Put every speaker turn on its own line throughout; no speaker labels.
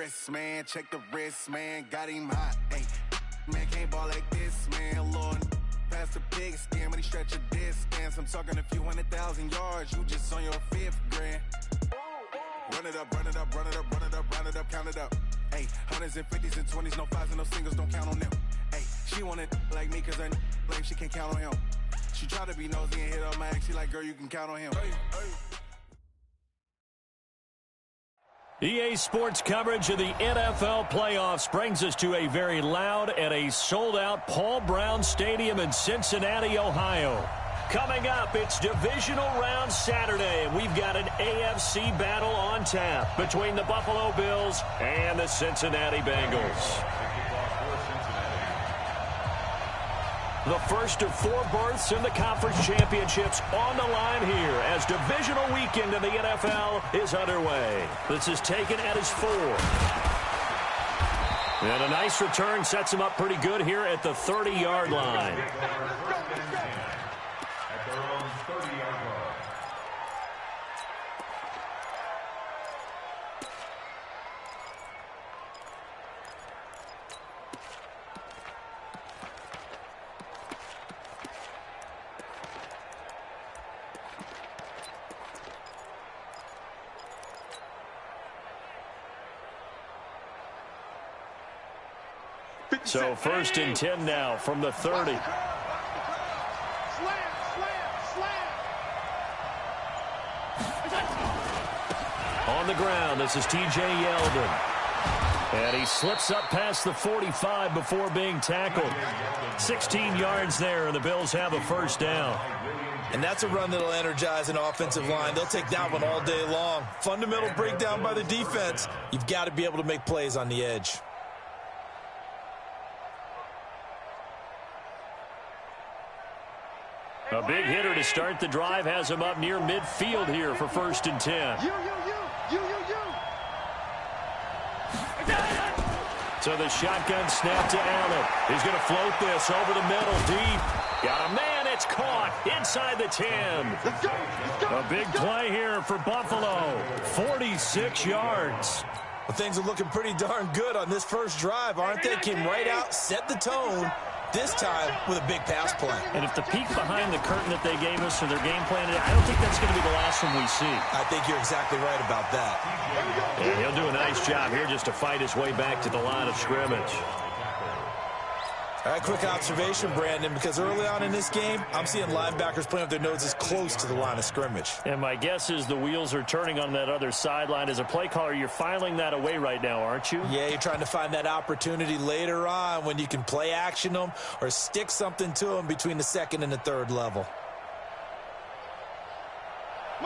wrist, man. Check the wrist, man. Got him hot. Hey, man, can't ball like this, man. Lord, past the big skin, but he stretch a distance. I'm talking a few 100,000 yards. You just on your 5th grand. Run it up, run it up, run it up, run it up, round it up, count it up. Hey, hundreds and 50s and 20s, no 5s and no singles, don't count on them. Hey, she want it like me, cause her like she can't count on him. She try to be nosy and hit up my ex. She like, girl, you can count on him.
EA Sports coverage of the NFL playoffs brings us to a very loud and a sold-out Paul Brown Stadium in Cincinnati, Ohio. Coming up, it's divisional round Saturday, and we've got an AFC battle on tap between the Buffalo Bills and the Cincinnati Bengals. The first of 4 berths in the conference championships on the line here as divisional weekend in the NFL is underway. This is taken at his 4. And a nice return sets him up pretty good here at the 30-yard line. So 1st and 10 now from the 30.
Slam,
On the ground, this is T.J. Yeldon. And he slips up past the 45 before being tackled. 16 yards there, and the Bills have a first down.
And that's a run that'll energize an offensive line. They'll take that one all day long. Fundamental breakdown by the defense. You've got to be able to make plays on the edge.
A big hitter to start the drive has him up near midfield here for 1st and 10. So the shotgun snap to Allen. He's going to float this over the middle, deep. Got a man, it's caught inside the 10. A big play here for Buffalo. 46 yards.
Well, things are looking pretty darn good on this first drive, aren't they? Came right out, set the tone. This time with a big pass play.
And if the peek behind the curtain that they gave us or their game plan, I don't think that's going to be the last one we see.
I think you're exactly right about that.
And he'll do a nice job here just to fight his way back to the line of scrimmage.
All right, quick observation, Brandon, because early on in this game, I'm seeing linebackers playing with their noses close to the line of scrimmage.
And my guess is the wheels are turning on that other sideline. As a play caller, you're filing that away right now, aren't you?
Yeah, you're trying to find that opportunity later on when you can play action them or stick something to them between the 2nd and the 3rd level.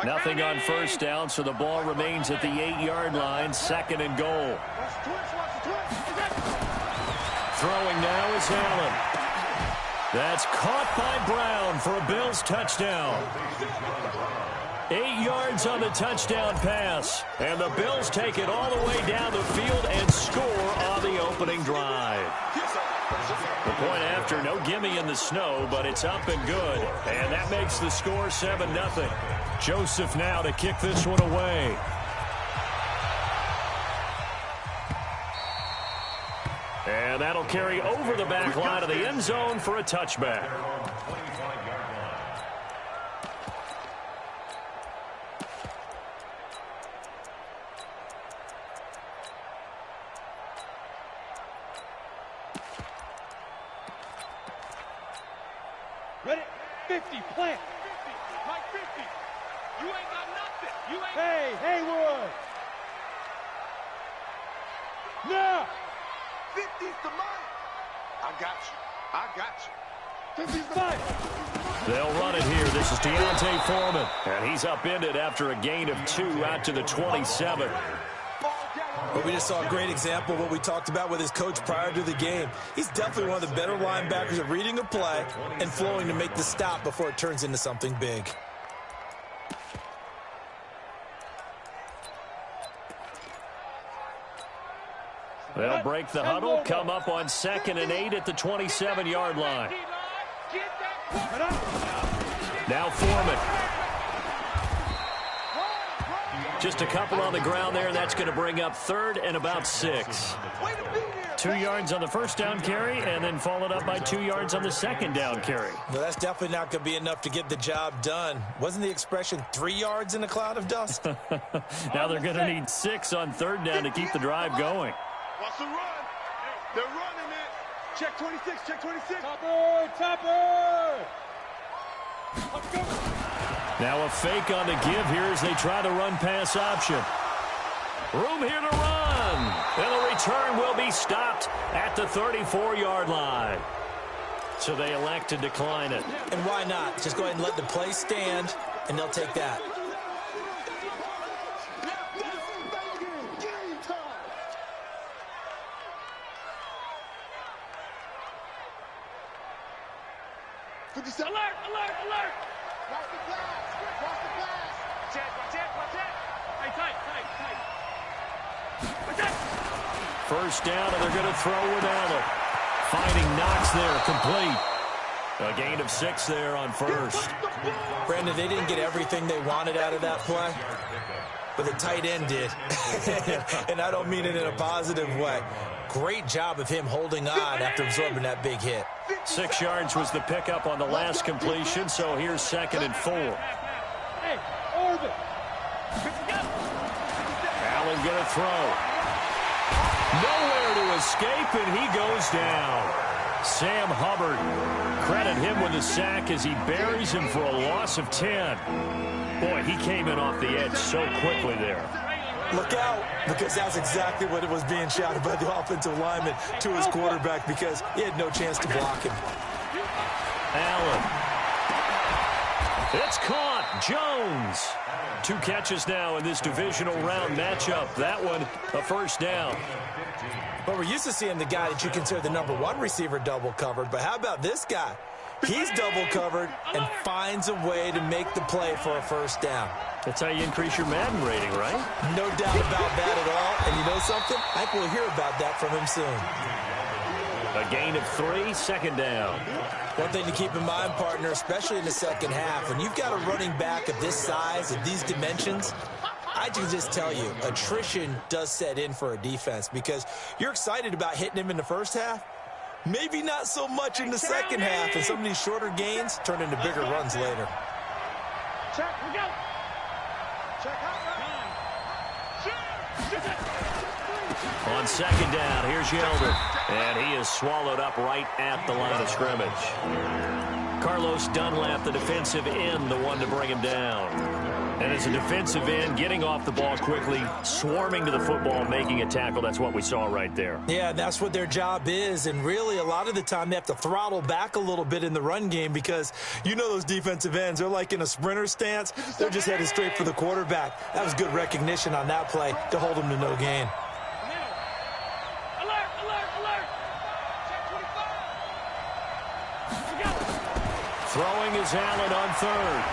Nothing on first down, so the ball remains at the 8-yard line, 2nd and goal. Throwing now is Allen. That's caught by Brown for a Bills touchdown. 8 yards on the touchdown pass. And the Bills take it all the way down the field and score on the opening drive. The point after, no gimme in the snow, but it's up and good. And that makes the score 7-0. Joseph now to kick this one away. And that'll carry over the back line of the end zone for a touchback.
Ready? 50, plant. 50, Mike 50. You ain't got nothing. You ain't. Hey, Haywood. Now. 50's the mine. I got you. 50's the mine.
They'll run it here. This is Deontay Foreman. And he's upended after a gain of 2 out to the 27.
But we just saw a great example of what we talked about with his coach prior to the game. He's definitely one of the better linebackers at reading a play and flowing to make the stop before it turns into something big.
They'll break the huddle, come up on 2nd and 8 at the 27-yard line. Now Foreman. Just a couple on the ground there, and that's going to bring up third and about 6. 2 yards on the first down carry, and then followed up by 2 yards on the second down carry.
Well, that's definitely not going to be enough to get the job done. Wasn't the expression 3 yards in a cloud of dust?
Now they're going to need 6 on third down to keep the drive going.
Watch the run. They're running it. Check 26, check 26. Topper, topper. Let's go.
Now a fake on the give here as they try the run-pass option. Room here to run. And the return will be stopped at the 34-yard line. So they elect to decline it.
And why not? Just go ahead and let the play stand, and they'll take that.
Alert, alert, alert. Watch the flash. Watch the flash. Watch it, watch it. Hey, tight. Watch it.
First down, and they're going to throw without it. Finding Knox there, complete. A gain of 6 there on first.
Brandon, they didn't get everything they wanted out of that play, but the tight end did. And I don't mean it in a positive way. Great job of him holding on after absorbing that big hit.
6 yards was the pickup on the last completion, so here's 2nd and 4.
Hey, orbit.
Allen going to throw. Nowhere to escape, and he goes down. Sam Hubbard, credit him with a sack as he buries him for a loss of 10. Boy, he came in off the edge so quickly there.
Look out, because that's exactly what it was being shouted by the offensive lineman to his quarterback, because he had no chance to block him.
Allen. It's caught. Jones. 2 catches now in this divisional round matchup. That one, a first down.
But we're used to seeing the guy that you consider the #1 receiver double covered. But how about this guy? He's double covered and finds a way to make the play for a first down.
That's how you increase your Madden rating, right?
No doubt about that at all. And you know something? I think we'll hear about that from him soon.
A gain of 3, 2nd down.
One thing to keep in mind, partner, especially in the second half, when you've got a running back of this size, of these dimensions, I can just tell you, attrition does set in for a defense because you're excited about hitting him in the first half. Maybe not so much in the second half, and some of these shorter gains turn into bigger runs later.
Check, we go. Check out.
On 2nd down, here's Yeldon. And he is swallowed up right at the line of scrimmage. Carlos Dunlap, the defensive end, the one to bring him down. And as a defensive end, getting off the ball quickly, swarming to the football, making a tackle, that's what we saw right there.
Yeah, that's what their job is. And really, a lot of the time, they have to throttle back a little bit in the run game because you know those defensive ends, they're like in a sprinter stance. They're just headed straight for the quarterback. That was good recognition on that play to hold them to no gain.
Throwing is Allen on 3rd.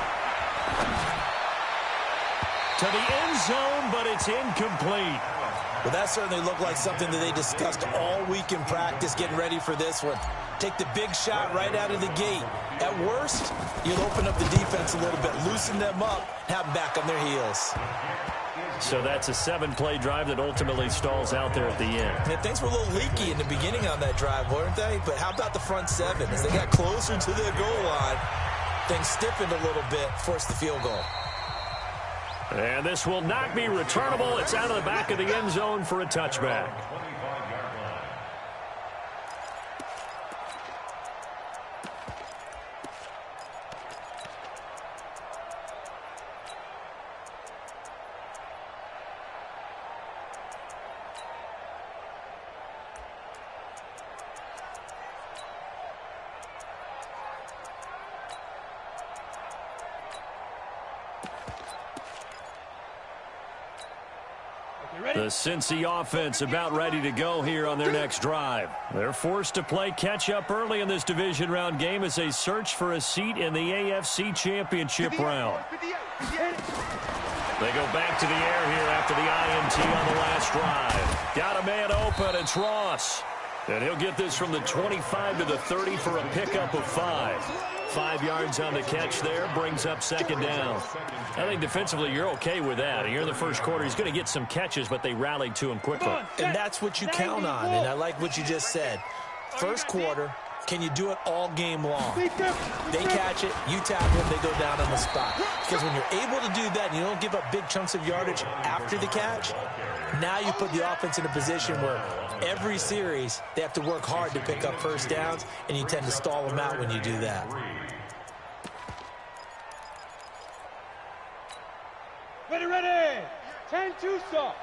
To the end zone, but it's incomplete.
Well, that certainly looked like something that they discussed all week in practice getting ready for this one. Take the big shot right out of the gate. At worst, you'll open up the defense a little bit, loosen them up, have them back on their heels.
So that's a 7-play drive that ultimately stalls out there at the end.
And things were a little leaky in the beginning on that drive, weren't they? But how about the front 7? As they got closer to the goal line, things stiffened a little bit, forced the field goal.
And this will not be returnable. It's out of the back of the end zone for a touchback. The Cincy offense about ready to go here on their next drive. They're forced to play catch-up early in this division round game as they search for a seat in the AFC Championship round. They go back to the air here after the INT on the last drive. Got a man open. It's Ross. And he'll get this from the 25 to the 30 for a pickup of 5. 5 yards on the catch there, brings up second down. I think defensively you're okay with that. Here in the first quarter, he's going to get some catches, but they rallied to him quickly.
And that's what you count on, and I like what you just said. First quarter, can you do it all game long? They catch it, you tackle them, they go down on the spot. Because when you're able to do that and you don't give up big chunks of yardage after the catch, now you put the offense in a position where every series they have to work hard to pick up first downs, and you tend to stall them out when you do that.
Ready. 10-2 stop.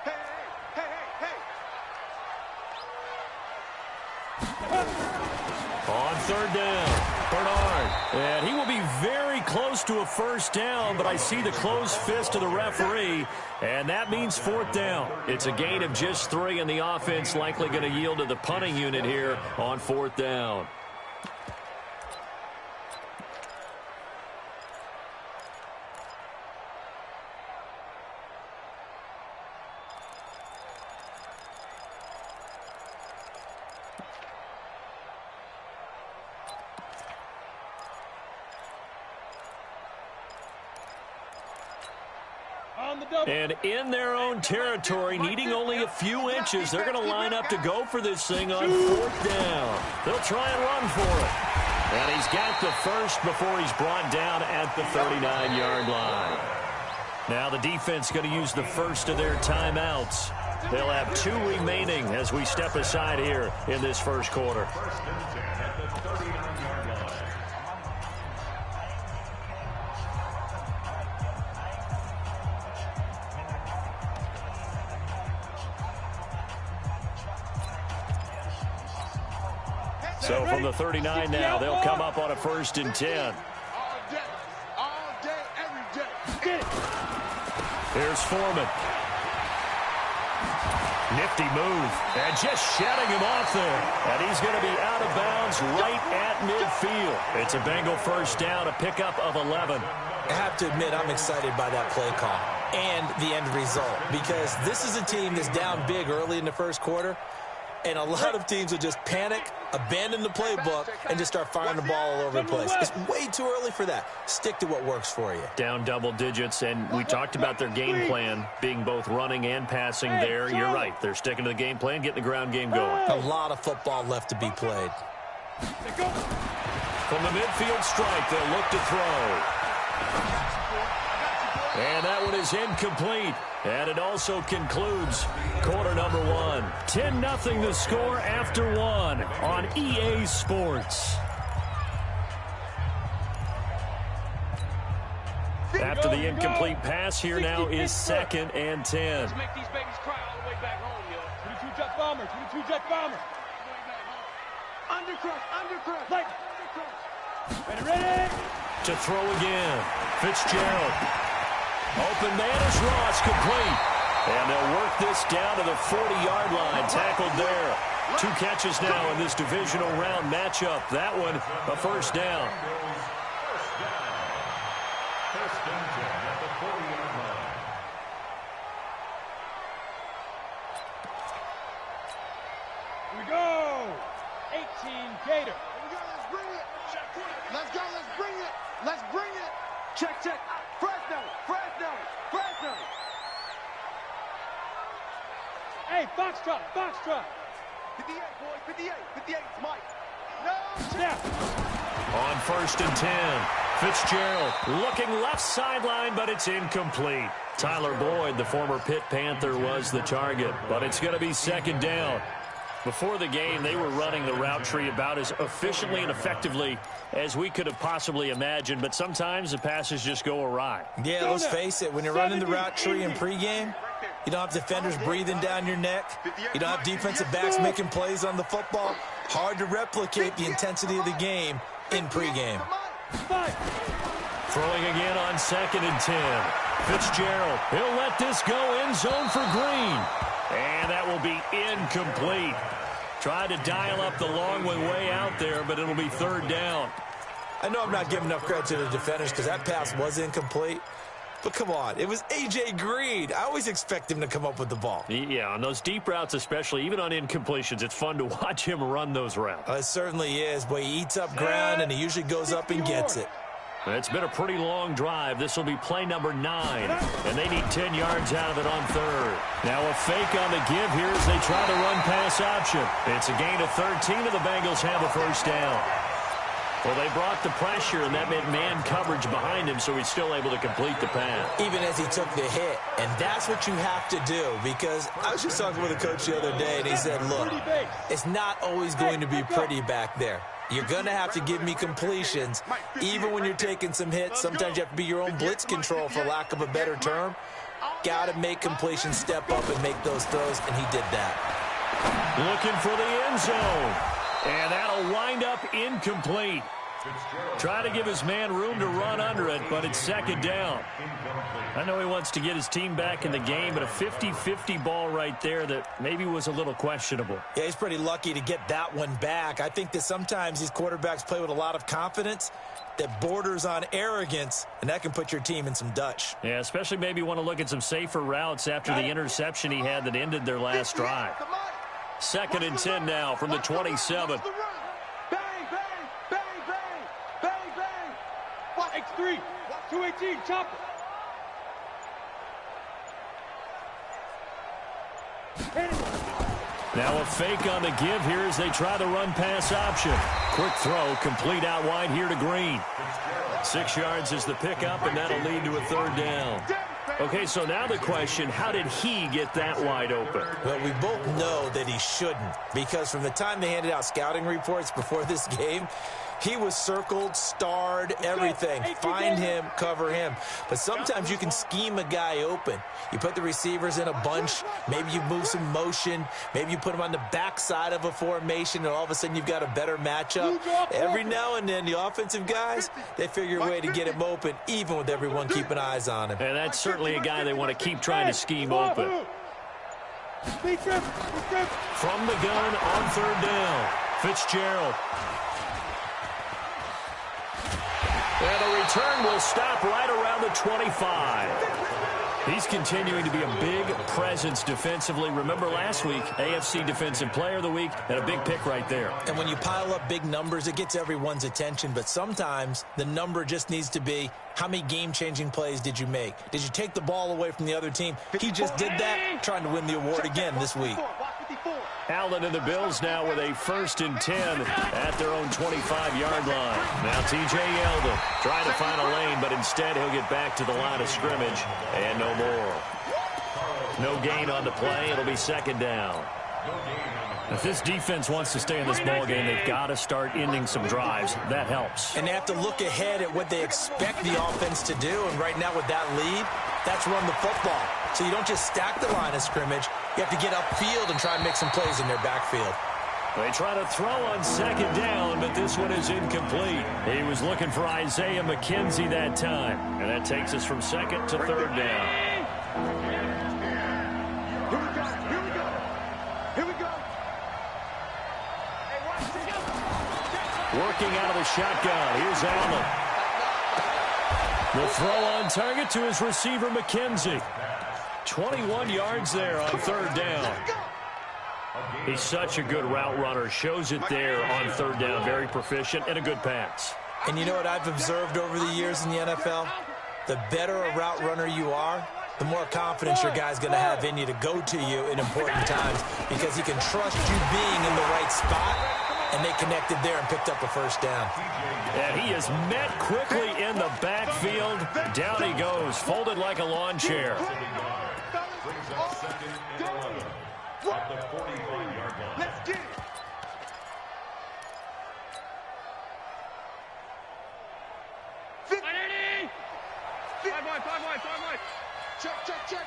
Hey.
On third down, Bernard. And he will be very close to a first down, but I see the closed fist of the referee, and that means fourth down. It's a gain of just 3, and the offense likely going to yield to the punting unit here on fourth down. And in their own territory, needing only a few inches, they're going to line up to go for this thing on fourth down. They'll try and run for it. And he's got the first before he's brought down at the 39-yard line. Now the defense going to use the first of their timeouts. They'll have 2 remaining as we step aside here in this first quarter. So from the 39 now, they'll come up on a 1st and 10.
All day, every day.
Here's Foreman. Nifty move. And just shutting him off there. And he's going to be out of bounds right at midfield. It's a Bengal first down, a pickup of 11.
I have to admit, I'm excited by that play call and the end result, because this is a team that's down big early in the first quarter, and a lot of teams will just panic, abandon the playbook, and just start firing the ball all over the place. It's way too early for that. Stick to what works for you.
Down double digits, and we talked about their game plan being both running and passing there. You're right. They're sticking to the game plan, getting the ground game going.
A lot of football left to be played.
From the midfield strike, they'll look to throw. And that one is incomplete. And it also concludes quarter number 1. 10-0 the score after 1 on EA Sports. After the incomplete pass, here now is 2nd and 10.
Let's make these babies cry all the way back home, yo. 22 jet bomber, 22 jet bomber. Undercrush. Like. Ready.
To throw again. Fitzgerald. Open man is Ross, complete. And they'll work this down to the 40-yard line. Tackled there. 2 catches now in this divisional round matchup. That one, a first down.
Here we go. 18 Gator.
Let's go, let's bring it. Check. Fresno.
Hey, Foxtrot.
58, boys, 58, it's Mike. No,
Snap.
On 1st and 10, Fitzgerald looking left sideline, but it's incomplete. Tyler Boyd, the former Pitt Panther, was the target, but it's going to be 2nd down. Before the game, they were running the route tree about as efficiently and effectively as we could have possibly imagined, but sometimes the passes just go awry.
Yeah, let's face it, when you're running the route tree in pregame, you don't have defenders breathing down your neck. You don't have defensive backs making plays on the football. Hard to replicate the intensity of the game in pregame.
Throwing again on 2nd and 10. Fitzgerald, he'll let this go end zone for Green. And that will be incomplete. Tried to dial up the long way out there, but it'll be 3rd down.
I know I'm not giving enough credit to the defenders because that pass was incomplete. But come on, it was A.J. Green. I always expect him to come up with the ball.
Yeah, on those deep routes especially, even on incompletions, it's fun to watch him run those routes.
It certainly is. Boy, he eats up ground, and he usually goes up and gets it.
It's been a pretty long drive. This will be play number 9, and they need 10 yards out of it on third. Now a fake on the give here as they try the run-pass option. It's a gain of 13, and the Bengals have a first down. Well, they brought the pressure, and that meant man coverage behind him, so he's still able to complete the pass.
Even as he took the hit, and that's what you have to do, because I was just talking with a coach the other day, and he said, look, it's not always going to be pretty back there. You're going to have to give me completions, even when you're taking some hits. Sometimes you have to be your own blitz control, for lack of a better term. Got to make completions, step up, and make those throws, and he did that.
Looking for the end zone. And that'll wind up incomplete. Try to give his man room to run under it, but it's second down. I know he wants to get his team back in the game, but a 50-50 ball right there that maybe was a little questionable.
Yeah, he's pretty lucky to get that one back. I think that sometimes these quarterbacks play with a lot of confidence that borders on arrogance, and that can put your team in some Dutch.
Yeah, especially maybe want to look at some safer routes after the interception he had that ended their last drive. 2nd and 10 now from the 27.
Bang, bang, bang, bang, bang, bang.
X3, 218, chop it.
Now a fake on the give here as they try the run-pass option. Quick throw, complete out wide here to Green. 6 yards is the pickup, and that'll lead to a third down. Okay, so now the question, how did he get that wide open?
Well, we both know that he shouldn't, because from the time they handed out scouting reports before this game, he was circled, starred, everything. Find him, cover him. But sometimes you can scheme a guy open. You put the receivers in a bunch. Maybe you move some motion. Maybe you put them on the backside of a formation, and all of a sudden you've got a better matchup. Every now and then, the offensive guys, they figure a way to get him open, even with everyone keeping eyes on him.
And that's certainly a guy they want to keep trying to scheme open. From the gun on third down, Fitzgerald. And the return will stop right around the 25. He's continuing to be a big presence defensively. Remember last week, AFC Defensive Player of the Week, and a big pick right there.
And when you pile up big numbers, it gets everyone's attention. But sometimes the number just needs to be, how many game-changing plays did you make? Did you take the ball away from the other team? He just did that, trying to win the award again this week.
Allen and the Bills now with a 1st and 10 at their own 25-yard line. Now T.J. Yeldon trying to find a lane, but instead he'll get back to the line of scrimmage and no more. No gain on the play. It'll be 2nd down. If this defense wants to stay in this ballgame, they've got to start ending some drives. That helps.
And they have to look ahead at what they expect the offense to do. And right now with that lead, that's run the football. So you don't just stack the line of scrimmage. You have to get upfield and try and make some plays in their backfield.
They try to throw on 2nd down, but this one is incomplete. He was looking for Isaiah McKenzie that time. And that takes us from 2nd to 3rd down.
Here we go.
Working out of the shotgun. Here's Allen. The throw on target to his receiver, McKenzie. 21 yards there on 3rd down. He's such a good route runner. Shows it there on 3rd down. Very proficient and a good pass.
And you know what I've observed over the years in the NFL? The better a route runner you are, the more confidence your guy's going to have in you to go to you in important times, because he can trust you being in the right spot, and they connected there and picked up a 1st down.
And he is met quickly in the backfield. Down he goes, folded like a lawn chair.
Let's get it.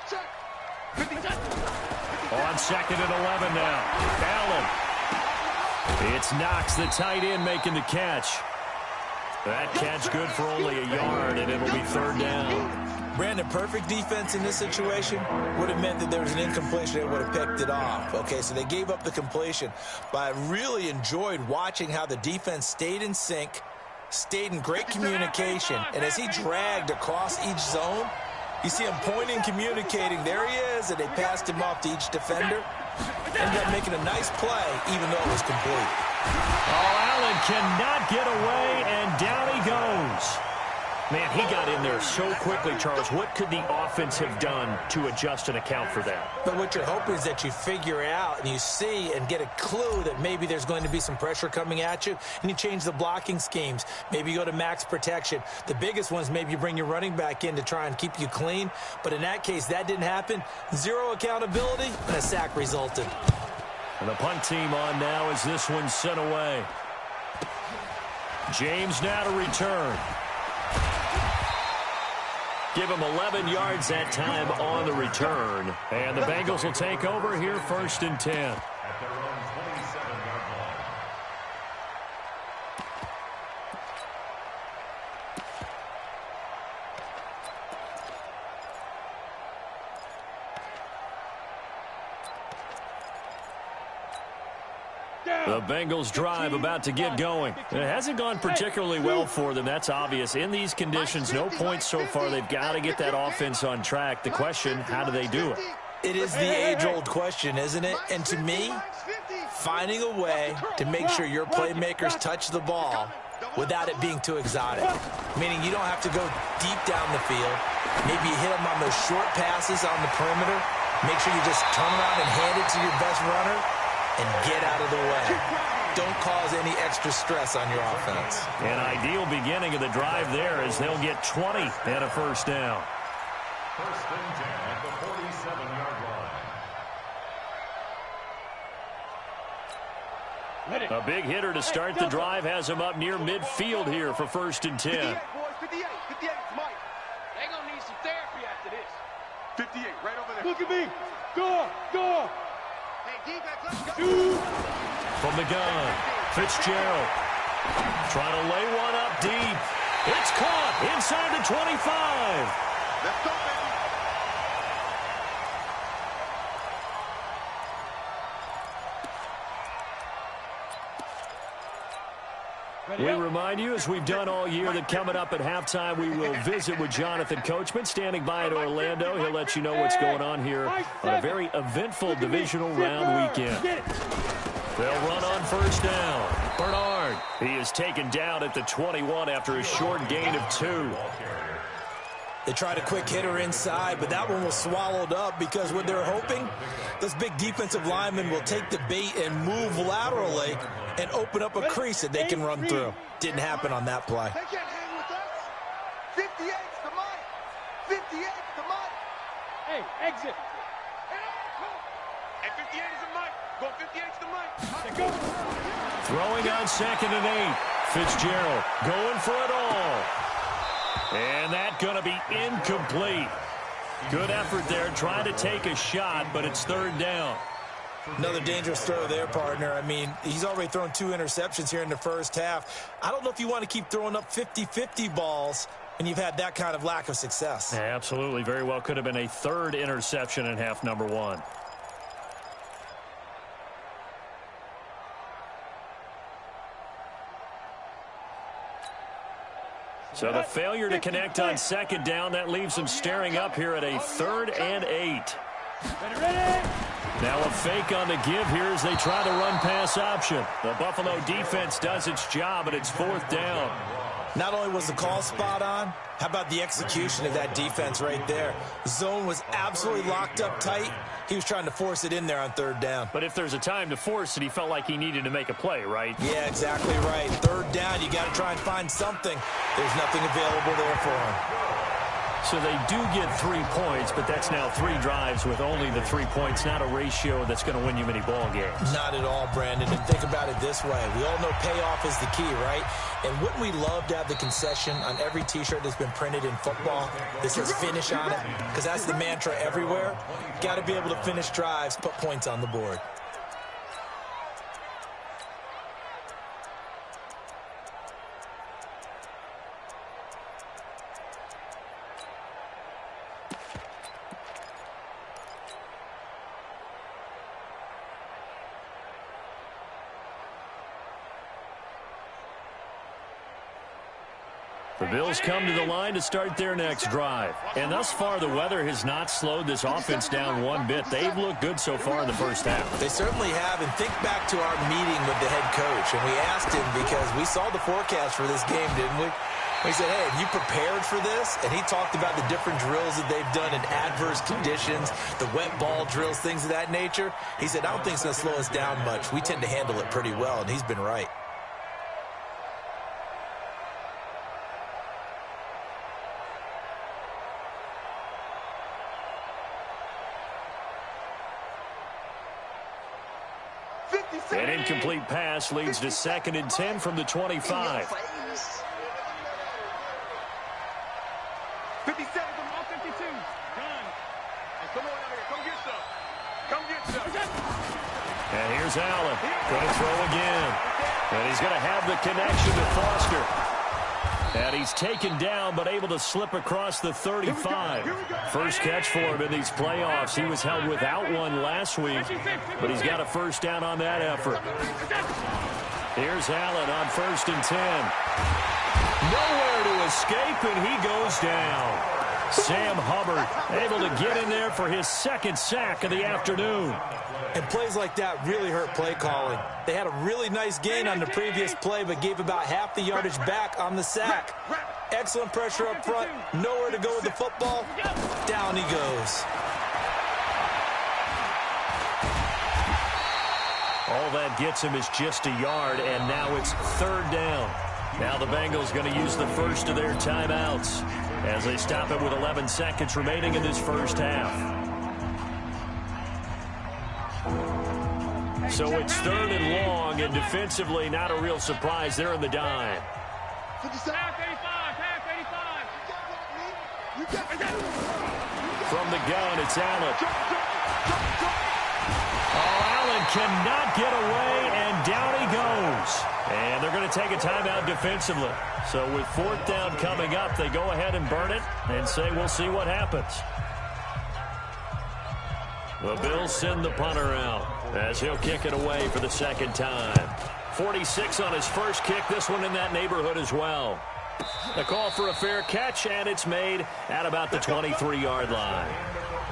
Check. 50.
On 2nd and 11 now. Allen. It's Knox, the tight end, making the catch. That catch good for only a yard, and it'll be 3rd down.
Brandon, perfect defense in this situation would have meant that there was an incompletion. They would have picked it off. Okay, so they gave up the completion. But I really enjoyed watching how the defense stayed in sync, stayed in great communication. And as he dragged across each zone, You see him pointing, communicating. There he is, and they passed him off to each defender. Ended up making a nice play, even though it was complete.
Oh, Allen cannot get away, and down he goes. Man, he got in there so quickly, Charles. What could the offense have done to adjust and account for that?
But what you're hoping is that you figure out and you see and get a clue that maybe there's going to be some pressure coming at you, and you change the blocking schemes. Maybe you go to max protection. The biggest one is maybe you bring your running back in to try and keep you clean. But in that case, that didn't happen. Zero accountability, and a sack resulted.
And the punt team on now as this one's sent away. James now to return. Give him 11 yards that time on the return. And the Bengals will take over here, 1st and 10. The Bengals drive about to get going. It hasn't gone particularly well for them. That's obvious. In these conditions, no points so far. They've got to get that offense on track. The question, how do they do it?
It is the age-old question, isn't it? And to me, finding a way to make sure your playmakers touch the ball without it being too exotic. Meaning you don't have to go deep down the field. Maybe you hit them on those short passes on the perimeter. Make sure you just turn around and hand it to your best runner and get out of the way. Don't cause any extra stress on your offense.
An ideal beginning of the drive there as they'll get 20 and a 1st down.
1st and 10 at the 47-yard line.
A big hitter to start the drive has him up near midfield here for 1st and 10.
58, boys, 58. 58, Mike.
They're going to need some therapy after this.
58, right over there.
Look at me. Go, go.
Hey, defense, let's go.
From the gun, Fitzgerald trying to lay one up deep. It's caught inside the 25.
Let's go,
We remind you, as we've done all year, that coming up at halftime, we will visit with Jonathan Coachman, standing by in Orlando. He'll let you know what's going on here on a very eventful divisional round weekend. They'll run on 1st down. Bernard, he is taken down at the 21 after a short gain of 2.
They tried a quick hitter inside, but that one was swallowed up because what they're hoping, those big defensive linemen will take the bait and move laterally and open up a crease that they can run through. Didn't happen on that play.
They can't hang with us. 58's the money. 58's the money.
Hey, exit.
And 58 is the money. Go 58's the money.
Go.
Throwing on 2nd and 8. Fitzgerald going for it all. And that's going to be incomplete. Good effort there, trying to take a shot, but it's 3rd down.
Another dangerous throw there, partner. I mean, he's already thrown 2 interceptions here in the 1st half. I don't know if you want to keep throwing up 50-50 balls when you've had that kind of lack of success.
Yeah, absolutely. Very well could have been a 3rd interception in half number 1. So the failure to connect on 2nd down, that leaves them staring up here at a 3rd and 8.
Ready.
Now a fake on the give here as they try to run pass option. The Buffalo defense does its job, and it's 4th down.
Not only was the call spot on, how about the execution of that defense right there? Zone was absolutely locked up tight. He was trying to force it in there on 3rd down.
But if there's a time to force it, he felt like he needed to make a play, right?
Yeah, exactly right. 3rd down, you got to try and find something. There's nothing available there for him.
So they do get 3 points, but that's now 3 drives with only the 3 points, not a ratio that's going to win you many ball games.
Not at all, Brandon. And think about it this way. We all know payoff is the key, right? And wouldn't we love to have the concession on every T-shirt that's been printed in football that says finish on it? Because that's the mantra everywhere. Got to be able to finish drives, put points on the board.
The Bills come to the line to start their next drive. And thus far, the weather has not slowed this offense down one bit. They've looked good so far in the first half.
They certainly have. And think back to our meeting with the head coach. And we asked him because we saw the forecast for this game, didn't we? We said, hey, have you prepared for this? And he talked about the different drills that they've done in adverse conditions, the wet ball drills, things of that nature. He said, I don't think it's going to slow us down much. We tend to handle it pretty well, and he's been right.
An incomplete pass leads to 2nd and 10 from the 25.
50 seconds on all 52. Done. Hey, come on out here. Come get some. Come get some.
And here's Allen. Going to throw again. And he's going to have the connection to Foster. And he's taken down, but able to slip across the 35. First catch for him in these playoffs. He was held without one last week, but he's got a first down on that effort. Here's Allen on 1st and 10. Nowhere to escape, and he goes down. Sam Hubbard able to get in there for his 2nd sack of the afternoon.
And plays like that really hurt play calling. They had a really nice gain on the previous play, but gave about half the yardage back on the sack. Excellent pressure up front. Nowhere to go with the football. Down he goes.
All that gets him is just a yard, and now it's 3rd down. Now the Bengals going to use the first of their timeouts as they stop it with 11 seconds remaining in this first half. So it's 3rd and long, and defensively not a real surprise. They're in the dime. From the gun, it's Allen. Oh, Allen cannot get away, and down he goes. And they're going to take a timeout defensively. So with 4th down coming up, they go ahead and burn it and say we'll see what happens. The Bills send the punter out as he'll kick it away for the 2nd time. 46 on his first kick, this one in that neighborhood as well. The call for a fair catch, and it's made at about the 23-yard line.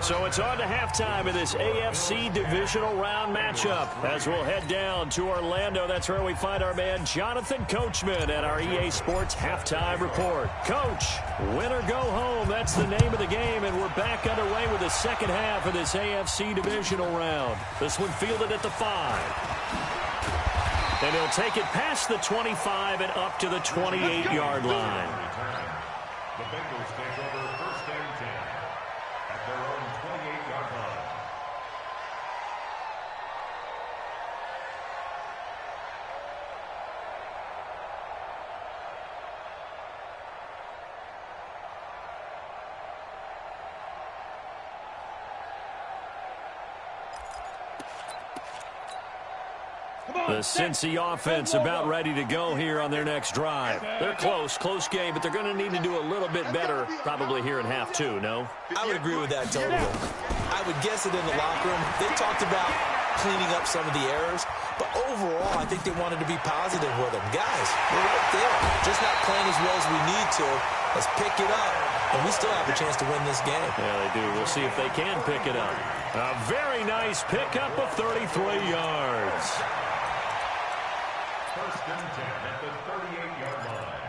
So it's on to halftime of this AFC divisional round matchup as we'll head down to Orlando. That's where we find our man Jonathan Coachman at our EA Sports Halftime Report. Coach, win or go home, that's the name of the game, and we're back underway with the second half of this AFC divisional round. This one fielded at the 5. And he'll take it past the 25 and up to the 28-yard line.
The Bengals take over 1st and 10 at their own 28-yard line.
The Cincy offense about ready to go here on their next drive. They're close game, but they're going to need to do a little bit better probably here in half 2, no?
I would agree with that totally. I would guess it in the locker room. They talked about cleaning up some of the errors, but overall, I think they wanted to be positive with them. Guys, we're right there. Just not playing as well as we need to. Let's pick it up, and we still have a chance to win this game.
Yeah, they do. We'll see if they can pick it up. A very nice pickup of 33 yards.
1st and 10 at the 38-yard line.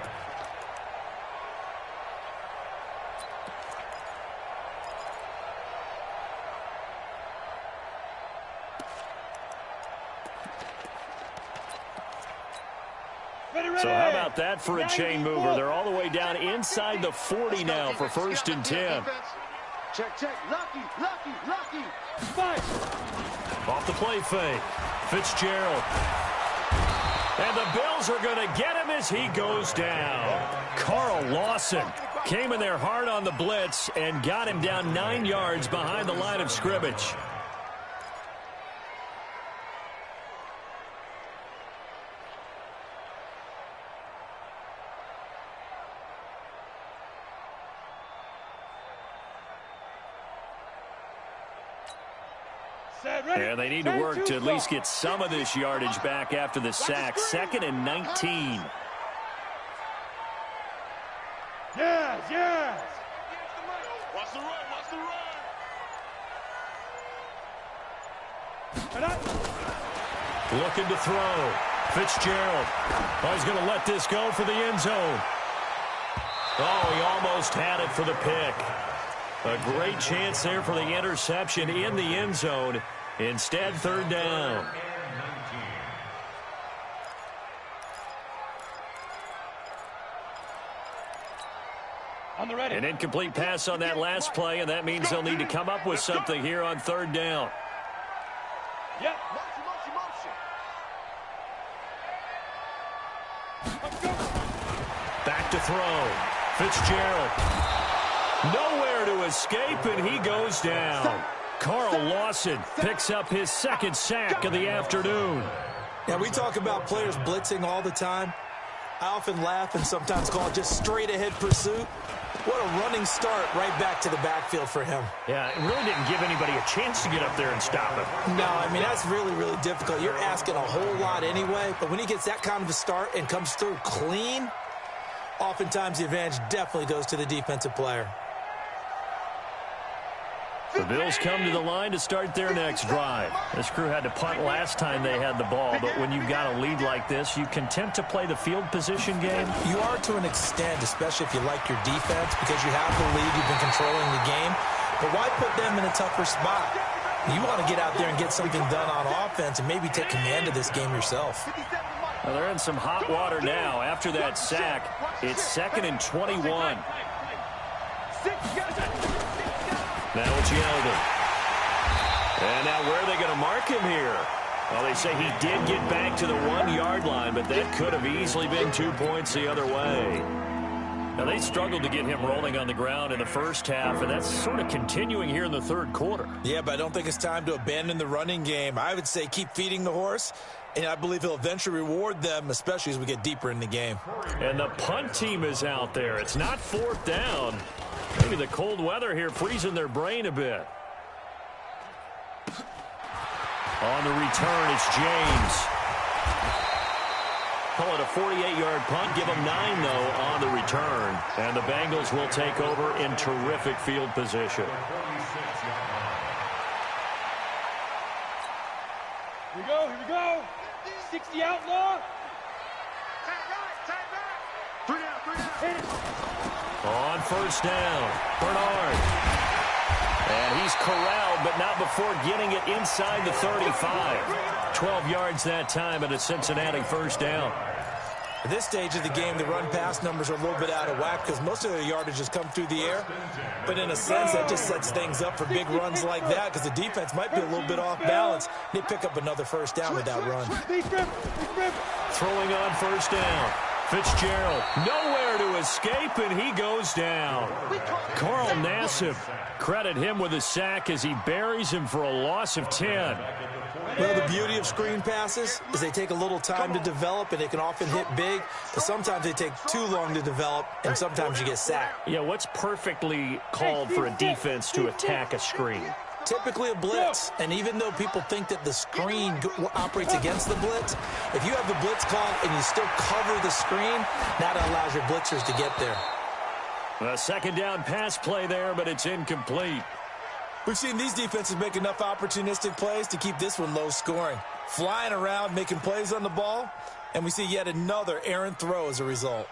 So how about that for a chain mover? They're all the way down inside the 40 now for 1st and 10.
Check. Lucky.
Fight. Off the play fake. Fitzgerald. And the Bills are going to get him as he goes down. Carl Lawson came in there hard on the blitz and got him down 9 yards behind the line of scrimmage. And they need to work to at least get some of this yardage back after the sack. 2nd and 19.
yes.
Watch the run, watch the run.
Looking to throw. Fitzgerald. Oh, he's going to let this go for the end zone. Oh, he almost had it for the pick. A great chance there for the interception in the end zone. Instead, third down.
On the ready.
An incomplete pass on that last play, and that means they'll need to come up with something here on third down.
Yep.
Back to throw. Fitzgerald. Nowhere to escape, and he goes down. Carl Lawson picks up his second sack of the afternoon.
Now, we talk about players blitzing all the time. I often laugh and sometimes call it just straight-ahead pursuit. What a running start right back to the backfield for him.
Yeah, it really didn't give anybody a chance to get up there and stop him.
No, I mean, that's really, really difficult. You're asking a whole lot anyway, but when he gets that kind of a start and comes through clean, oftentimes the advantage definitely goes to the defensive player.
The Bills come to the line to start their next drive. This crew had to punt last time they had the ball, but when you've got a lead like this, you content to play the field position game?
You are to an extent, especially if you like your defense, because you have the lead, you've been controlling the game. But why put them in a tougher spot? You want to get out there and get something done on offense and maybe take command of this game yourself.
Well, they're in some hot water now. After that sack, it's 2nd and 21. Now it's Yeldon. And now where are they going to mark him here? Well, they say he did get back to the 1-yard line, but that could have easily been 2 points the other way. Now, they struggled to get him rolling on the ground in the first half, and that's sort of continuing here in the third quarter.
Yeah, but I don't think it's time to abandon the running game. I would say keep feeding the horse, and I believe he'll eventually reward them, especially as we get deeper in the game.
And the punt team is out there. It's not fourth down. Maybe the cold weather here freezing their brain a bit. On the return, it's James. Call it a 48-yard punt. Give them 9, though, on the return. And the Bengals will take over in terrific field position.
Here we go, here we go. 60 outlaw. Hit it.
On first down, Bernard. And he's corralled, but not before getting it inside the 35. 12 yards that time, and a Cincinnati first down.
At this stage of the game, the run-pass numbers are a little bit out of whack because most of their yardage has come through the air. But in a sense, that just sets things up for big runs like that because the defense might be a little bit off balance. They pick up another first down with that run.
Throwing on first down. Fitzgerald, nowhere to escape, and he goes down. Carl Nassib, credit him with a sack as he buries him for a loss of 10.
Well, the beauty of screen passes is they take a little time to develop, and they can often hit big, but sometimes they take too long to develop, and sometimes you get sacked.
Yeah, what's perfectly called for a defense to attack a screen?
Typically a blitz, and even though people think that the screen operates against the blitz, if you have the blitz called and you still cover the screen, that allows your blitzers to get there.
A second down pass play there, but it's incomplete.
We've seen these defenses make enough opportunistic plays to keep this one low scoring. Flying around, making plays on the ball, and we see yet another errant throw as a result.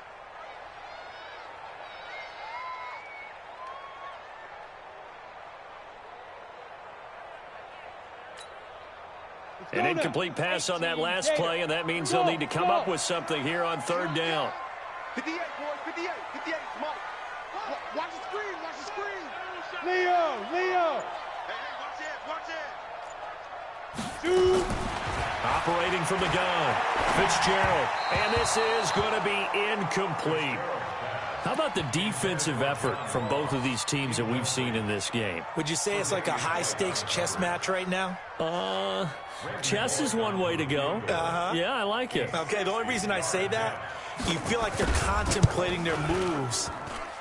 An incomplete pass on that last play, and that means they'll need to come up with something here on third down.
58, boys, 58, 58, Mike. Watch the screen, watch the screen.
Leo.
Hey, watch it.
Dude.
Operating from the gun, Fitzgerald, and this is going to be incomplete. How about the defensive effort from both of these teams that we've seen in this game?
Would you say it's like a high-stakes chess match right now?
Chess is one way to go. Yeah, I like it.
Okay, the only reason I say that, you feel like they're contemplating their moves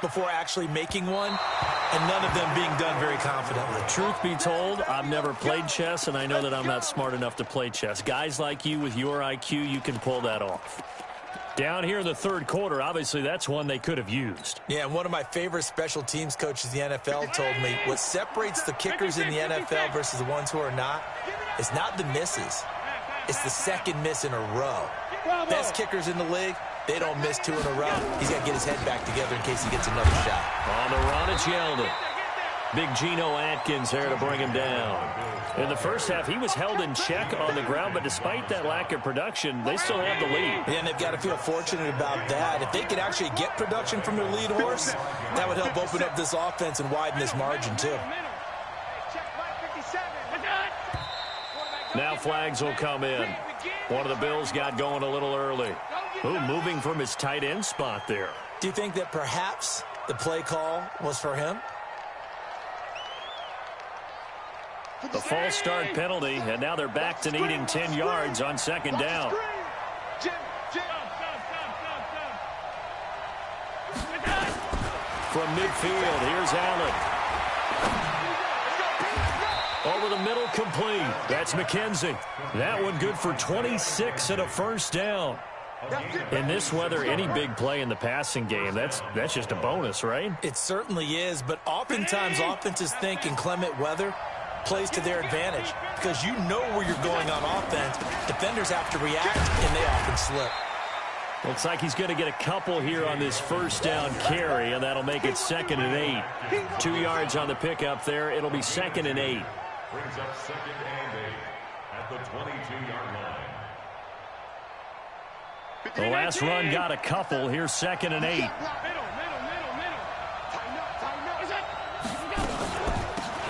before actually making one, and none of them being done very confidently.
Truth be told, I've never played chess, and I know that I'm not smart enough to play chess. Guys like you with your IQ, you can pull that off. Down here in the third quarter, obviously that's one they could have used.
Yeah, and one of my favorite special teams coaches in the NFL told me what separates the kickers in the NFL versus the ones who are not is not the misses. It's the second miss in a row. Best kickers in the league, they don't miss 2 in a row. He's got to get his head back together in case he gets another shot.
On the run, it's Yeldon. Big Geno Atkins there to bring him down. In the first half, he was held in check on the ground, but despite that lack of production, they still have the lead.
Yeah, and they've got to feel fortunate about that. If they could actually get production from their lead horse, that would help open up this offense and widen this margin, too.
Now flags will come in. One of the Bills got going a little early. Ooh, moving from his tight end spot there.
Do you think that perhaps the play call was for him?
The false start penalty, and now they're back to needing 10 yards on second down. From midfield, here's Allen. Over the middle, complete. That's McKenzie. That one good for 26 and a first down. In this weather, any big play in the passing game, that's just a bonus, right?
It certainly is, but oftentimes offenses think in clement weather plays to their advantage because you know where you're going on offense. Defenders have to react, and they often slip.
Looks like he's going to get a couple here on this first down carry, and that'll make it 2nd and 8. 2 yards on the pickup there. It'll be 2nd and 8.
Brings up 2nd and 8 at the 22-yard line.
The last run got a couple. Here's 2nd and 8.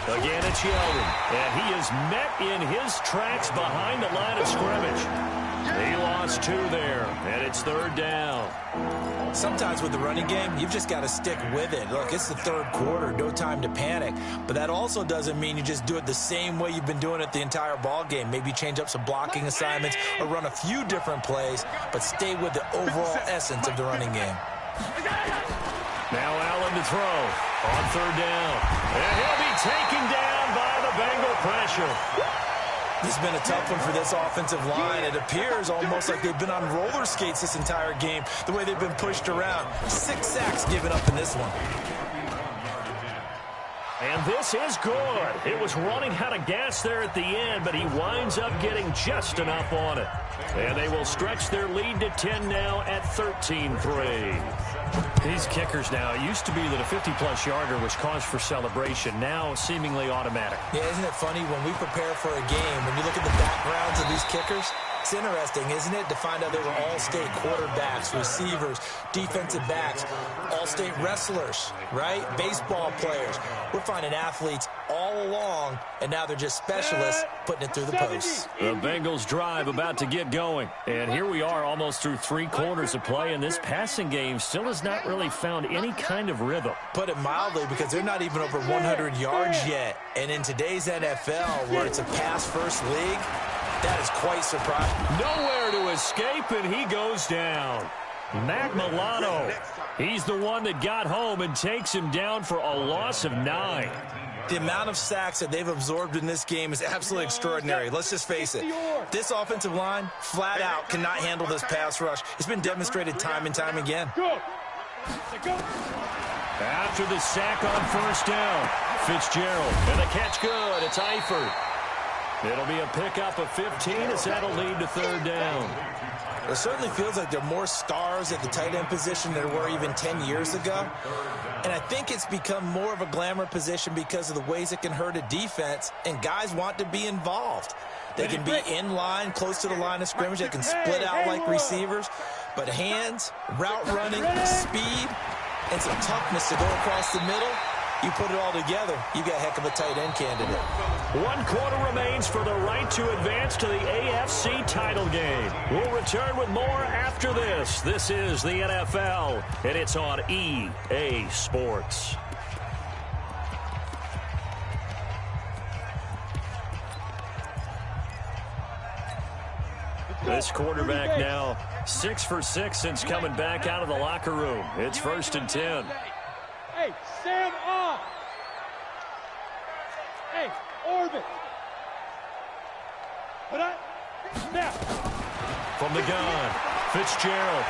Again, it's Yeldon, and he is met in his tracks behind the line of scrimmage. He lost 2 there, and it's 3rd down.
Sometimes with the running game, you've just got to stick with it. Look, it's the third quarter, no time to panic. But that also doesn't mean you just do it the same way you've been doing it the entire ball game. Maybe change up some blocking assignments or run a few different plays, but stay with the overall essence of the running game.
Now Allen to throw on 3rd down. And he'll be taken down by the Bengal pressure.
This has been a tough one for this offensive line. It appears almost like they've been on roller skates this entire game, the way they've been pushed around. 6 sacks given up in this one.
And this is good. It was running out of gas there at the end, but he winds up getting just enough on it. And they will stretch their lead to 10 now at 13-3. These kickers now, it used to be that a 50-plus yarder was cause for celebration. Now seemingly automatic.
Yeah, isn't it funny when we prepare for a game, when you look at the backgrounds of these kickers, it's interesting, isn't it, to find out they were all-state quarterbacks, receivers, defensive backs, all-state wrestlers, right? Baseball players. We're finding athletes all along, and now they're just specialists putting it through the posts.
The Bengals drive about to get going. And here we are almost through 3 quarters of play, and this passing game still has not really found any kind of rhythm.
Put it mildly, because they're not even over 100 yards yet. And in today's NFL, where it's a pass-first league, that is quite surprising.
Nowhere to escape, and he goes down. Matt Milano, he's the one that got home and takes him down for a loss of 9.
The amount of sacks that they've absorbed in this game is absolutely extraordinary. Let's just face it. This offensive line, flat out, cannot handle this pass rush. It's been demonstrated time and time again.
After the sack on first down, Fitzgerald, and the catch good. It's Eifert. It'll be a pickup of 15 as that'll lead to 3rd down.
It certainly feels like there are more stars at the tight end position than there were even 10 years ago. And I think it's become more of a glamour position because of the ways it can hurt a defense, and guys want to be involved. They can be in line, close to the line of scrimmage. They can split out like receivers. But hands, route running, speed, and some toughness to go across the middle, you put it all together, you got a heck of a tight end candidate.
1 quarter remains for the right to advance to the AFC title game. We'll return with more after this. This is the NFL, and it's on EA Sports. This quarterback now 6 for 6 since coming back out of the locker room. It's 1st and 10.
Hey, Sam off. Hey, orbit. Put up. Snap.
From the gun, Fitzgerald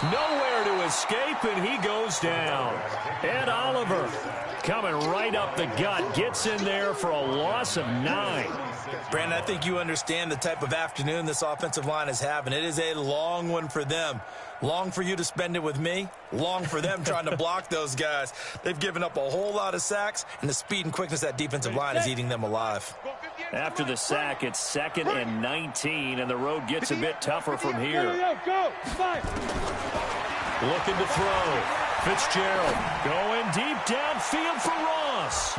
Nowhere to escape, and he goes down. Ed Oliver coming right up the gut, gets in there for a loss of 9.
Brandon, I think you understand the type of afternoon this offensive line is having. It is a long one for them. Long for you to spend it with me. Long for them trying to block those guys. They've given up a whole lot of sacks, and the speed and quickness of that defensive line is eating them alive.
After the sack, it's 2nd and 19, and the road gets a bit tougher from here.
Go.
Looking to throw. Fitzgerald going deep downfield for Ross.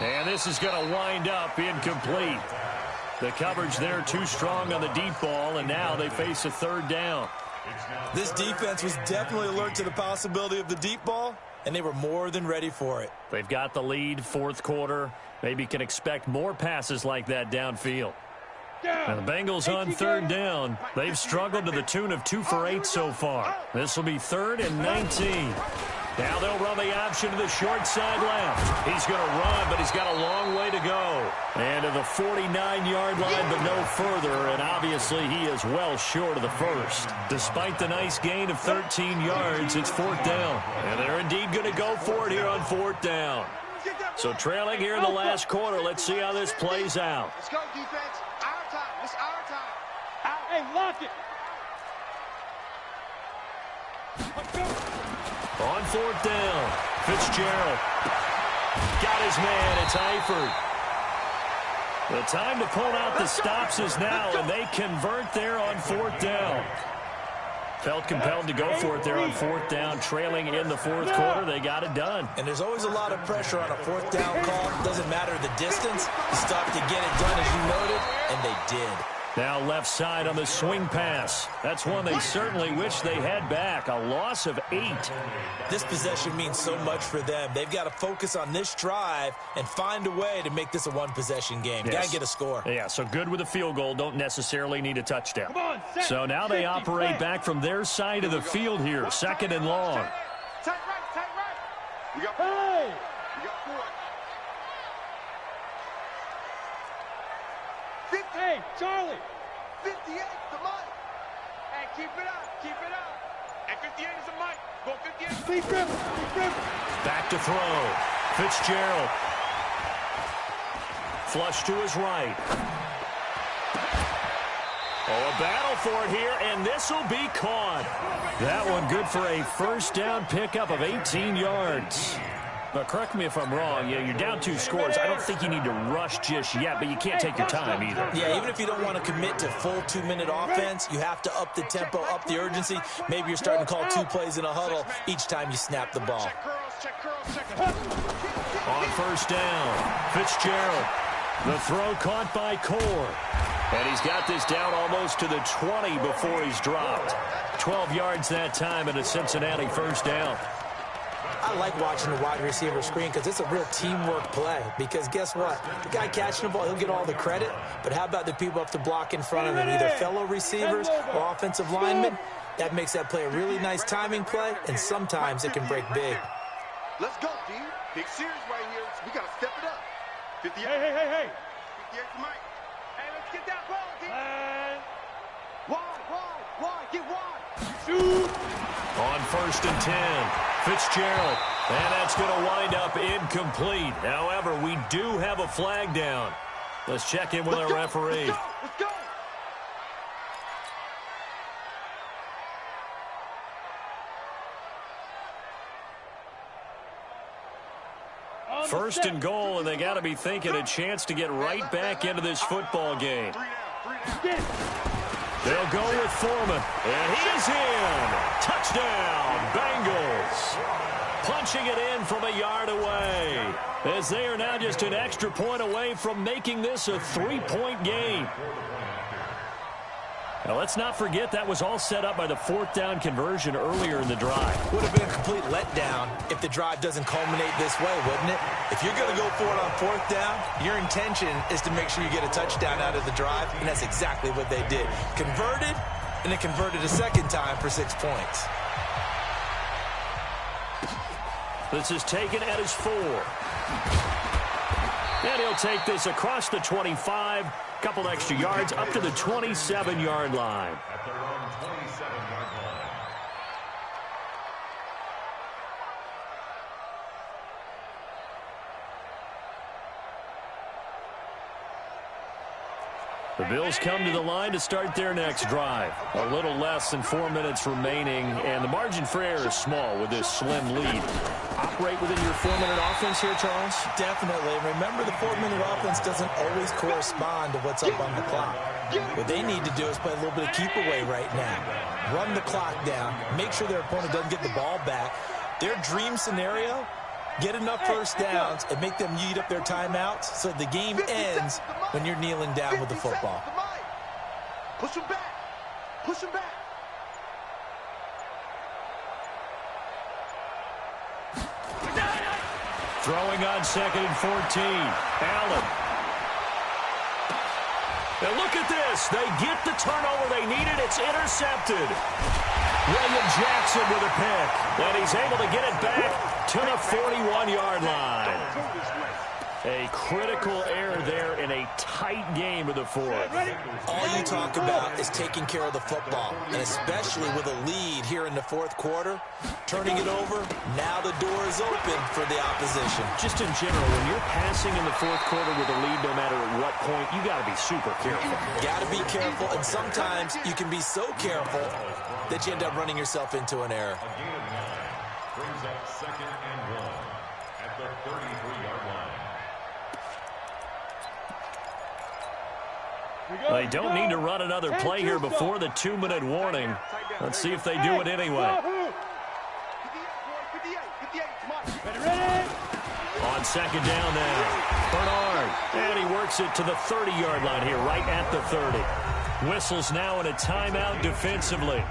And this is going to wind up incomplete. The coverage there too strong on the deep ball, and now they face a 3rd down.
This defense was definitely alert to the possibility of the deep ball, and they were more than ready for it.
They've got the lead, 4th quarter. Maybe can expect more passes like that downfield. Now the Bengals on 3rd down. They've struggled to the tune of 2 for 8 so far. This will be 3rd and 19. Now they'll run the option to the short side left. He's going to run, but he's got a long way to go. And to the 49-yard line, but no further. And obviously he is well short of the first. Despite the nice gain of 13 yards, it's 4th down. And they're indeed going to go for it here on 4th down. So trailing here in the last quarter, let's see how this plays out.
Let's go, defense. Our time. It's our time.
Hey, lock it.
On 4th down, Fitzgerald got his man. It's Eifert. The time to pull out the stops is now, and they convert there on 4th down. Felt compelled to go for it there on 4th down, trailing in the 4th quarter. They got it done.
And there's always a lot of pressure on a 4th down call. Doesn't matter the distance. You stop to get it done, as you noted, and they did.
Now left side on the swing pass. That's one they certainly wish they had back. A loss of 8.
This possession means so much for them. They've got to focus on this drive and find a way to make this a one-possession game.
Yes.
Got to get a score.
Yeah, so good with a field goal. Don't necessarily need a touchdown. So now they operate back from their side of the field here. 2nd and long.
Tight right. We got 4. We got 4.
Hey, Charlie.
58 is the mic. Hey, keep it up. Keep it up. And 58 is the mic. Go 58.
Deep grip.
Back to throw. Fitzgerald. Flush to his right. Oh, a battle for it here, and this will be caught. That one good for a 1st down pickup of 18 yards. But correct me if I'm wrong. Yeah, you're down 2 scores. I don't think you need to rush just yet, but you can't take your time either.
Yeah, even if you don't want to commit to full 2-minute offense, you have to up the tempo, up the urgency. Maybe you're starting to call 2 plays in a huddle each time you snap the ball.
Check curls.
On 1st down, Fitzgerald. The throw caught by Core. And he's got this down almost to the 20 before he's dropped. 12 yards that time and a Cincinnati 1st down.
I like watching the wide receiver screen because it's a real teamwork play. Because guess what? The guy catching the ball, he'll get all the credit. But how about the people up to block in front of him, either fellow receivers or offensive linemen? That makes that play a really nice timing play, and sometimes it can break big.
Let's go, D. Big series right here. We got to step it up. 58.
Hey.
58 to Mike. Hey, let's get that ball, D. Wide. Get wide.
Shoot.
On 1st and 10, Fitzgerald. And that's going to wind up incomplete. However, we do have a flag down. Let's check in with our referee.
Let's go.
1st and goal, and they got to be thinking a chance to get right back into this football game. They'll go with Foreman, and he is in. Touchdown, Bengals. Punching it in from a yard away, as they are now just an extra point away from making this a 3-point game. Now, let's not forget that was all set up by the 4th down conversion earlier in the drive.
Would have been a complete letdown if the drive doesn't culminate this way, wouldn't it? If you're going to go for it on 4th down, your intention is to make sure you get a touchdown out of the drive, and that's exactly what they did. Converted, and then converted a 2nd time for 6 points.
This is taken at his 4. And he'll take this across the 25. Couple extra yards up to the 27-yard line.
At their own 27
The Bills come to the line to start their next drive. A little less than 4 minutes remaining, and the margin for error is small with this slim lead. Operate within your 4-minute offense here, Charles?
Definitely. Remember, the 4-minute offense doesn't always correspond to what's up on the clock. What they need to do is play a little bit of keep away right now. Run the clock down. Make sure their opponent doesn't get the ball back. Their dream scenario, get enough first downs and make them eat up their timeouts so the game ends when you're kneeling down with the football.
Push him back. Push him back.
Throwing on 2nd and 14. Allen. And look at this. They get the turnover they needed. It's intercepted. William Jackson with a pick. And he's able to get it back to the 41-yard line. A critical error there in a tight game of the fourth.
All you talk about is taking care of the football, and especially with a lead here in the fourth quarter, turning it over, now the door is open for the opposition.
Just in general, when you're passing in the fourth quarter with a lead, no matter at what point, you got to be super careful.
Got to be careful, and sometimes you can be so careful that you end up running yourself into an error.
Brings up 2nd and 1 at the 33-yard line.
They don't need to run another play here before the 2-minute warning. Let's see if they do it anyway. On 2nd down now, Bernard. And he works it to the 30-yard line here, right at the 30. Whistles now in a timeout defensively.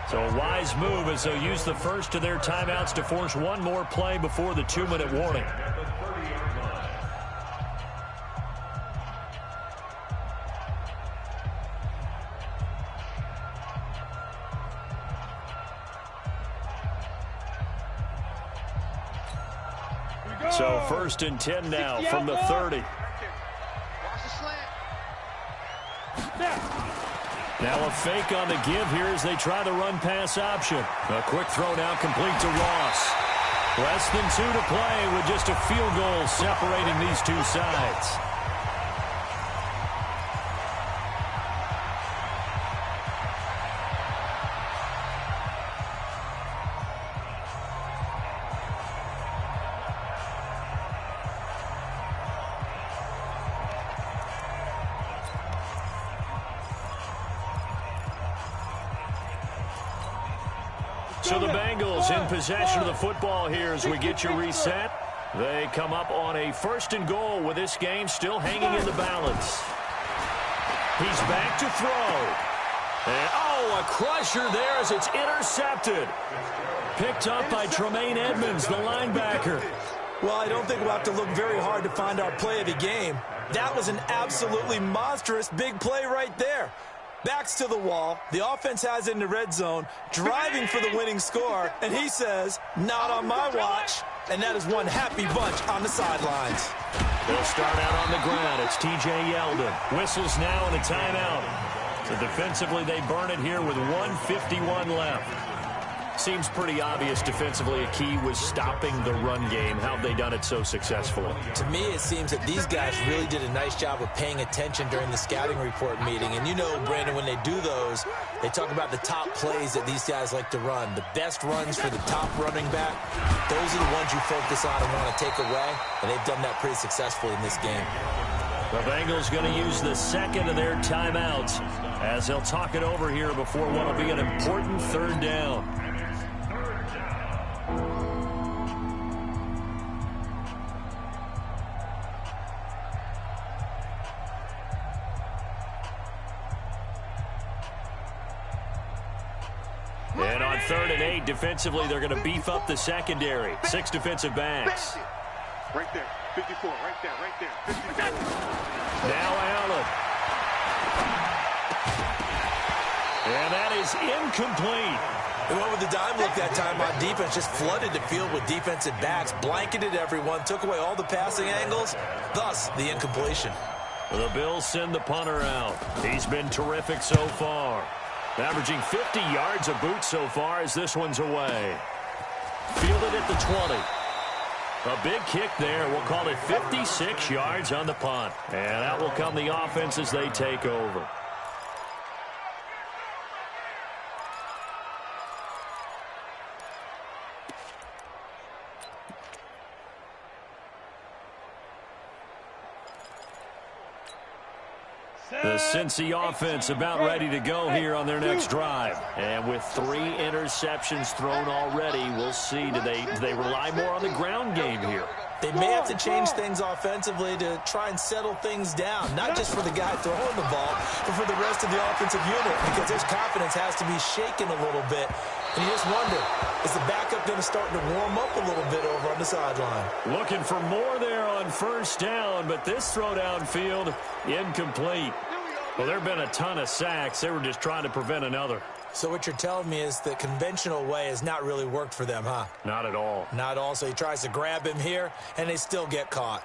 So a wise move as they'll use the first of their timeouts to force one more play before the 2-minute warning. So 1st and 10 now from the 30. Now a fake on the give here as they try the run-pass option. A quick throw now complete to Ross. Less than 2 to play with just a field goal separating these two sides. So the Bengals in possession of the football here as we get you reset. They come up on a 1st and goal with this game still hanging in the balance. He's back to throw. And, oh, a crusher there as it's intercepted. Picked up by Tremaine Edmonds, the linebacker.
Well, I don't think we'll have to look very hard to find our play of the game. That was an absolutely monstrous big play right there. Backs to the wall. The offense has it in the red zone, driving for the winning score, and he says, not on my watch. And that is one happy bunch on the sidelines.
They'll start out on the ground. It's T.J. Yeldon. Whistles now in a timeout. So defensively, they burn it here with 1:51 left. Seems pretty obvious defensively a key was stopping the run game. How have they done it so successfully?
To me, it seems that these guys really did a nice job of paying attention during the scouting report meeting. And you know, Brandon, when they do those, they talk about the top plays that these guys like to run. The best runs for the top running back, those are the ones you focus on and want to take away. And they've done that pretty successfully in this game.
The Bengals going to use the second of their timeouts as they'll talk it over here before what will be an important 3rd down. And on 3rd and 8, defensively, they're going to beef up the secondary. 6 defensive backs.
Right there. 54. Right there. Right there. 54.
Now Allen. And that is incomplete.
They went with the dime look that time on defense, just flooded the field with defensive backs, blanketed everyone, took away all the passing angles, thus the incompletion.
The Bills send the punter out. He's been terrific so far. Averaging 50 yards a boot so far as this one's away. Fielded at the 20. A big kick there. We'll call it 56 yards on the punt. And out will come the offense as they take over. The Cincy offense about ready to go here on their next drive. And with 3 interceptions thrown already, we'll see. Do they rely more on the ground game here?
They may have to change things offensively to try and settle things down, not just for the guy throwing the ball, but for the rest of the offensive unit, because his confidence has to be shaken a little bit. And you just wonder, is the backup going to start to warm up a little bit over on the sideline?
Looking for more there on first down, but this throw downfield, incomplete. Well, there have been a ton of sacks. They were just trying to prevent another.
So what you're telling me is the conventional way has not really worked for them, huh?
Not at all.
Not at all. So he tries to grab him here, and they still get caught.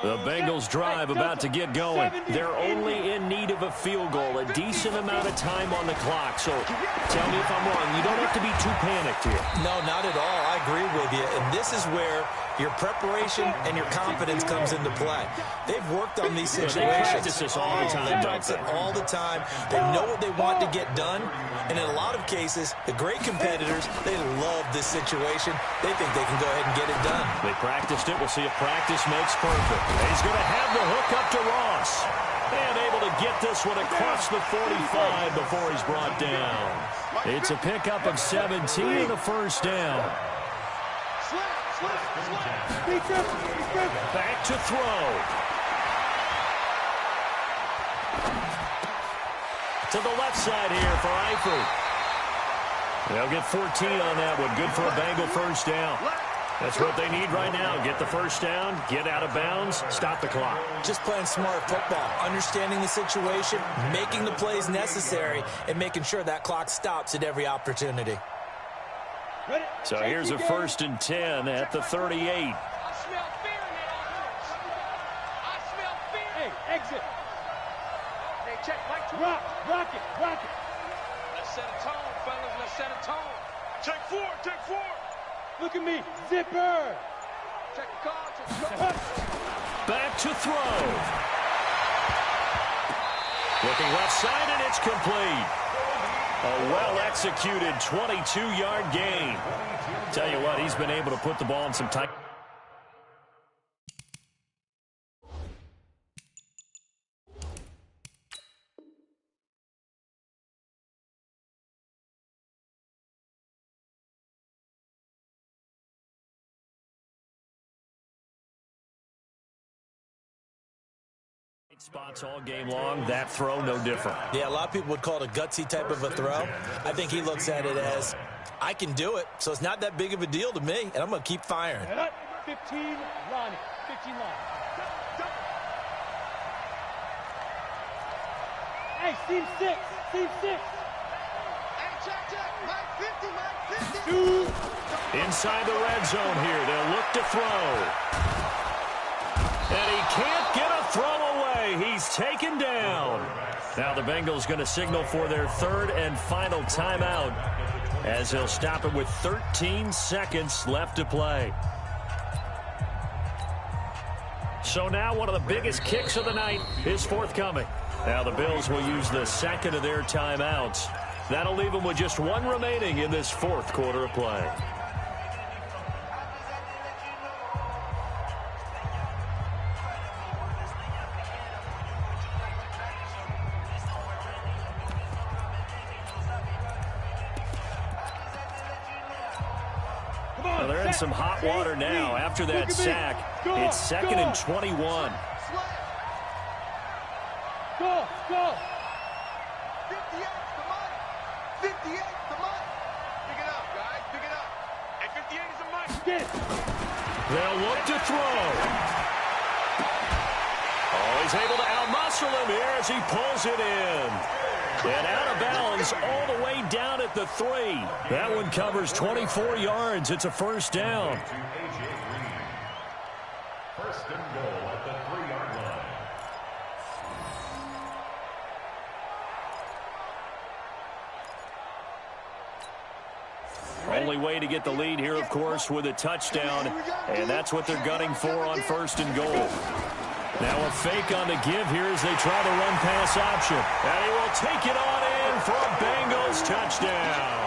The Bengals drive about to get going. They're only in need of a field goal, a decent amount of time on the clock. So tell me if I'm wrong. You don't have to be too panicked here.
No, not at all. I agree with you. And this is where your preparation and your confidence comes into play. They've worked on these situations.
They practice this all the time.
They practice it all the time. They know what they want to get done. And in a lot of cases, the great competitors, they love this situation. They think they can go ahead and get it done.
They practiced it. We'll see if practice makes perfect. He's going to have the hook up to Ross. And able to get this one across the 45 before he's brought down. It's a pickup of 17 and a first down. Back to throw. To the left side here for Eifert. They'll get 14 on that one. Good for a Bengal first down. That's what they need right now. Get the first down, get out of bounds, stop the clock.
Just playing smart football, understanding the situation, making the plays necessary, and making sure that clock stops at every opportunity.
So here's a 1st and 10 at the 38.
I smell fear in that offense. I smell fear. Hey, exit. Hey, check. Mike, rock it. Let's set a tone, fellas. Let's set a tone.
Take 4.
Look at me. Zipper. Check the call.
Back to throw. Looking left side, and it's complete. A well-executed 22-yard gain. Tell you what, he's been able to put the ball in some tight. Spots all game long. That throw, no different.
Yeah, a lot of people would call it a gutsy type of a throw. I think he looks at it as, I can do it, so it's not that big of a deal to me, and I'm going to keep firing.
15, Ronnie. 15 line. Hey, team 6. Hey, check. Mike 50.
Inside the red zone here. They'll look to throw. And he can't get a throw away. He's taken down. Now the Bengals going to signal for their 3rd and final timeout as they'll stop it with 13 seconds left to play. So now one of the biggest kicks of the night is forthcoming. Now the Bills will use the 2nd of their timeouts. That'll leave them with just 1 remaining in this 4th quarter of play. Well, they're in some hot water now after that sack. It's 2nd and 21.
Go.
58, come on. 58, come on. Pick it up, guys. Pick it up. And 58 is a mic.
Get it.
They'll look to throw. Oh, he's able to outmuscle him here as he pulls it in. And out of bounds all the way down at the 3. That one covers 24 yards. It's a first down.
First and goal at the 3-yard line.
Only way to get the lead here, of course, with a touchdown, and that's what they're gunning for on 1st and goal. Now a fake on the give here as they try the run-pass option. And he will take it on in for a Bengals touchdown.